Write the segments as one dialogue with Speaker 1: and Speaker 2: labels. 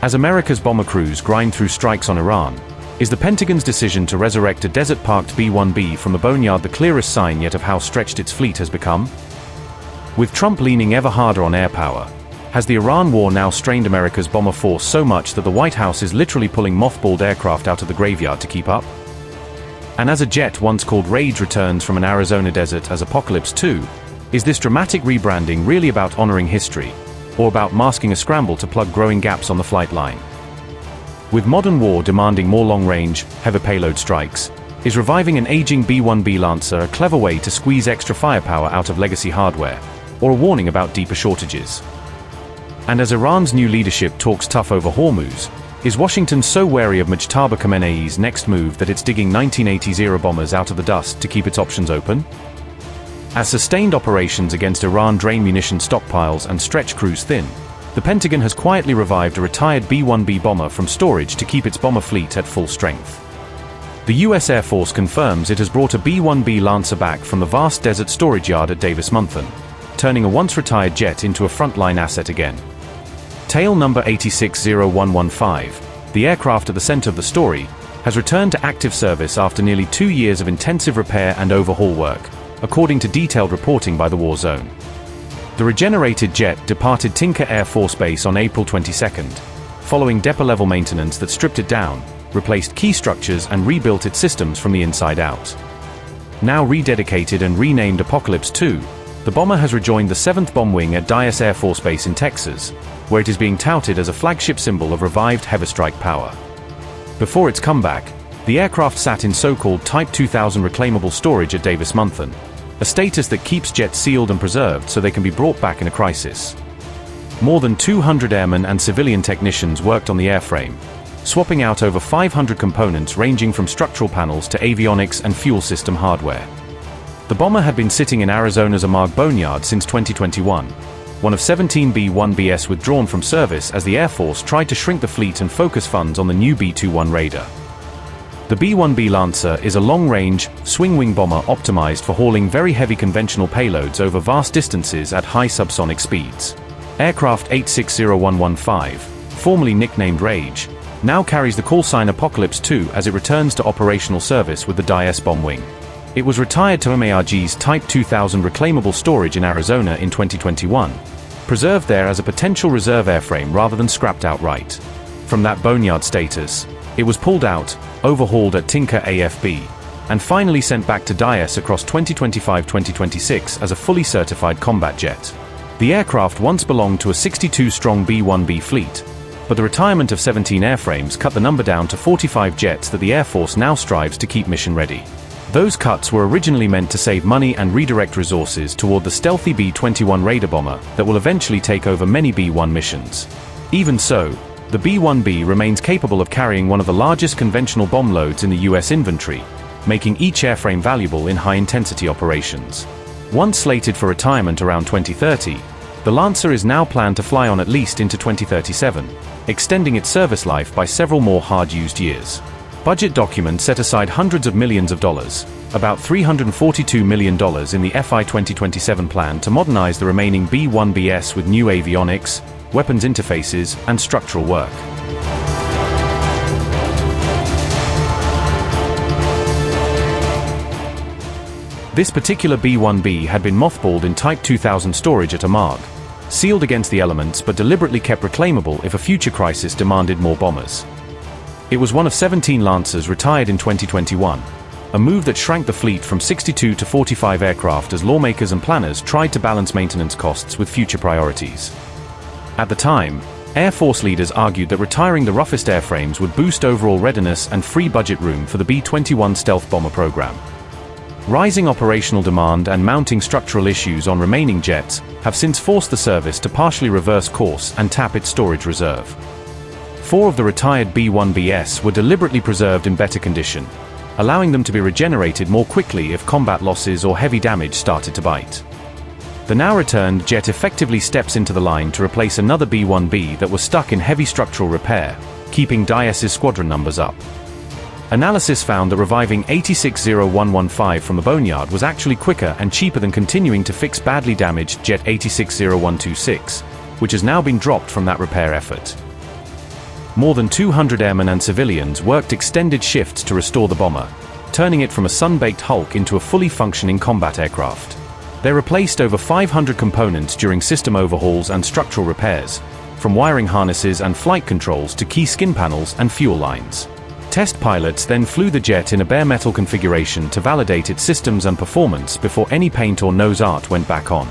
Speaker 1: As America's bomber crews grind through strikes on Iran, is the Pentagon's decision to resurrect a desert-parked B-1B from the boneyard the clearest sign yet of how stretched its fleet has become? With Trump leaning ever harder on air power, has the Iran war now strained America's bomber force so much that the White House is literally pulling mothballed aircraft out of the graveyard to keep up? And as a jet once called Rage returns from an Arizona desert as Apocalypse 2, is this dramatic rebranding really about honoring history, or about masking a scramble to plug growing gaps on the flight line? With modern war demanding more long-range, heavy payload strikes, is reviving an aging B-1B Lancer a clever way to squeeze extra firepower out of legacy hardware, or a warning about deeper shortages? And as Iran's new leadership talks tough over Hormuz, is Washington so wary of Mujtaba Khamenei's next move that it's digging 1980s era bombers out of the dust to keep its options open? As sustained operations against Iran drain munition stockpiles and stretch crews thin, the Pentagon has quietly revived a retired B-1B bomber from storage to keep its bomber fleet at full strength. The U.S. Air Force confirms it has brought a B-1B Lancer back from the vast desert storage yard at Davis-Monthan, turning a once-retired jet into a frontline asset again. Tail number 860115, the aircraft at the center of the story, has returned to active service after nearly 2 years of intensive repair and overhaul work, according to detailed reporting by the War Zone. The regenerated jet departed Tinker Air Force Base on April 22, following depot-level maintenance that stripped it down, replaced key structures and rebuilt its systems from the inside out. Now rededicated and renamed Apocalypse 2, the bomber has rejoined the 7th Bomb Wing at Dyess Air Force Base in Texas, where it is being touted as a flagship symbol of revived heavy strike power. Before its comeback, the aircraft sat in so-called Type 2000 reclaimable storage at Davis-Monthan, a status that keeps jets sealed and preserved so they can be brought back in a crisis. More than 200 airmen and civilian technicians worked on the airframe, swapping out over 500 components ranging from structural panels to avionics and fuel system hardware. The bomber had been sitting in Arizona's Amag Boneyard since 2021, one of 17 B-1Bs withdrawn from service as the Air Force tried to shrink the fleet and focus funds on the new B-21 Raider. The B-1B Lancer is a long-range, swing-wing bomber optimized for hauling very heavy conventional payloads over vast distances at high subsonic speeds. Aircraft 860115, formerly nicknamed Rage, now carries the call sign Apocalypse 2 as it returns to operational service with the Dyess Bomb Wing. It was retired to MARG's Type 2000 reclaimable storage in Arizona in 2021, preserved there as a potential reserve airframe rather than scrapped outright. From that boneyard status, it was pulled out, overhauled at Tinker AFB, and finally sent back to Dyess across 2025-2026 as a fully certified combat jet. The aircraft once belonged to a 62-strong B-1B fleet, but the retirement of 17 airframes cut the number down to 45 jets that the Air Force now strives to keep mission-ready. Those cuts were originally meant to save money and redirect resources toward the stealthy B-21 Raider bomber that will eventually take over many B-1 missions. Even so, the B-1B remains capable of carrying one of the largest conventional bomb loads in the U.S. inventory, making each airframe valuable in high-intensity operations. Once slated for retirement around 2030, the Lancer is now planned to fly on at least into 2037, extending its service life by several more hard-used years. Budget documents set aside hundreds of millions of dollars, about $342 million in the FY 2027 plan to modernize the remaining B-1Bs with new avionics, weapons interfaces, and structural work. This particular B-1B had been mothballed in Type 2000 storage at Amag, sealed against the elements but deliberately kept reclaimable if a future crisis demanded more bombers. It was one of 17 Lancers retired in 2021, a move that shrank the fleet from 62 to 45 aircraft as lawmakers and planners tried to balance maintenance costs with future priorities. At the time, Air Force leaders argued that retiring the roughest airframes would boost overall readiness and free budget room for the B-21 stealth bomber program. Rising operational demand and mounting structural issues on remaining jets have since forced the service to partially reverse course and tap its storage reserve. 4 of the retired B-1Bs were deliberately preserved in better condition, allowing them to be regenerated more quickly if combat losses or heavy damage started to bite. The now returned jet effectively steps into the line to replace another B-1B that was stuck in heavy structural repair, keeping Dyess's squadron numbers up. Analysis found that reviving 860115 from the boneyard was actually quicker and cheaper than continuing to fix badly damaged Jet 860126, which has now been dropped from that repair effort. More than 200 airmen and civilians worked extended shifts to restore the bomber, turning it from a sun-baked hulk into a fully functioning combat aircraft. They replaced over 500 components during system overhauls and structural repairs, from wiring harnesses and flight controls to key skin panels and fuel lines. Test pilots then flew the jet in a bare metal configuration to validate its systems and performance before any paint or nose art went back on.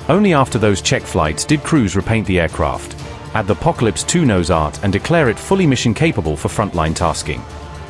Speaker 1: Only after those check flights did crews repaint the aircraft, add the Apocalypse 2 nose art and declare it fully mission-capable for frontline tasking.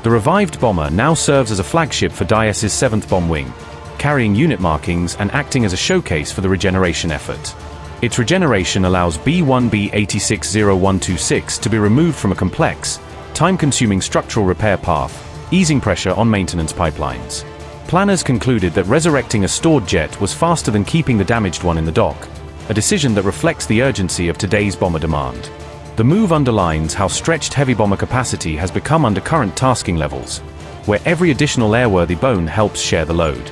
Speaker 1: The revived bomber now serves as a flagship for DIS's 7th Bomb Wing, carrying unit markings and acting as a showcase for the regeneration effort. Its regeneration allows B-1B 860126 to be removed from a complex, time-consuming structural repair path, easing pressure on maintenance pipelines. Planners concluded that resurrecting a stored jet was faster than keeping the damaged one in the dock, a decision that reflects the urgency of today's bomber demand. The move underlines how stretched heavy bomber capacity has become under current tasking levels, where every additional airworthy bone helps share the load.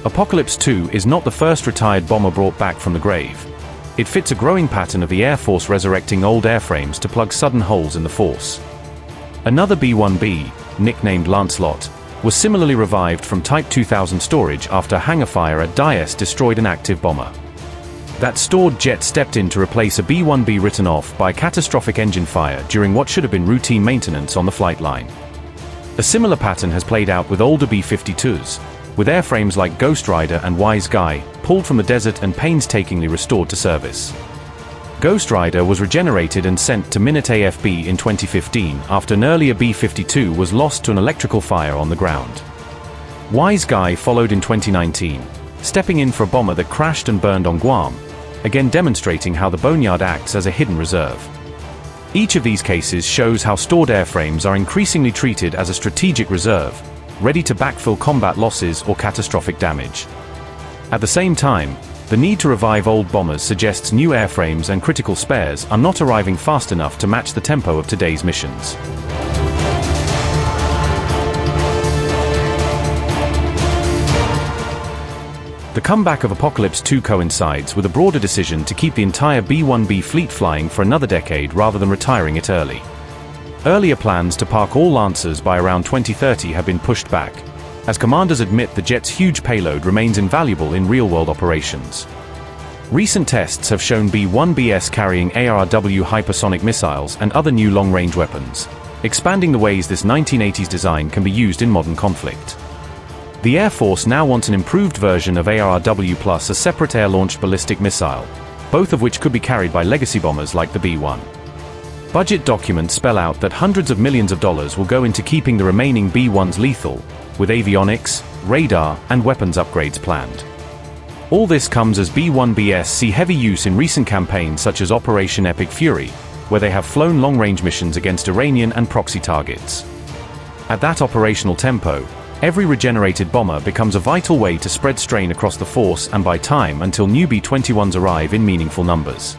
Speaker 1: Apocalypse 2 is not the first retired bomber brought back from the grave. It fits a growing pattern of the Air Force resurrecting old airframes to plug sudden holes in the force. Another B-1B, nicknamed Lancelot, was similarly revived from Type 2000 storage after a hangar fire at DIS destroyed an active bomber. That stored jet stepped in to replace a B-1B written off by catastrophic engine fire during what should have been routine maintenance on the flight line. A similar pattern has played out with older B-52s, with airframes like Ghost Rider and Wise Guy pulled from the desert and painstakingly restored to service. Ghost Rider was regenerated and sent to Minute AFB in 2015 after an earlier B-52 was lost to an electrical fire on the ground. Wise Guy followed in 2019, stepping in for a bomber that crashed and burned on Guam, again demonstrating how the boneyard acts as a hidden reserve. Each of these cases shows how stored airframes are increasingly treated as a strategic reserve, ready to backfill combat losses or catastrophic damage. At the same time, the need to revive old bombers suggests new airframes and critical spares are not arriving fast enough to match the tempo of today's missions. The comeback of Apocalypse 2 coincides with a broader decision to keep the entire B-1B fleet flying for another decade rather than retiring it early. Earlier plans to park all Lancers by around 2030 have been pushed back, as commanders admit the jet's huge payload remains invaluable in real-world operations. Recent tests have shown B-1Bs carrying ARW hypersonic missiles and other new long-range weapons, expanding the ways this 1980s design can be used in modern conflict. The Air Force now wants an improved version of ARW plus a separate air-launched ballistic missile, both of which could be carried by legacy bombers like the B-1. Budget documents spell out that hundreds of millions of dollars will go into keeping the remaining B-1s lethal, with avionics, radar, and weapons upgrades planned. All this comes as B-1Bs see heavy use in recent campaigns such as Operation Epic Fury, where they have flown long-range missions against Iranian and proxy targets. At that operational tempo, every regenerated bomber becomes a vital way to spread strain across the force and buy time until new B-21s arrive in meaningful numbers.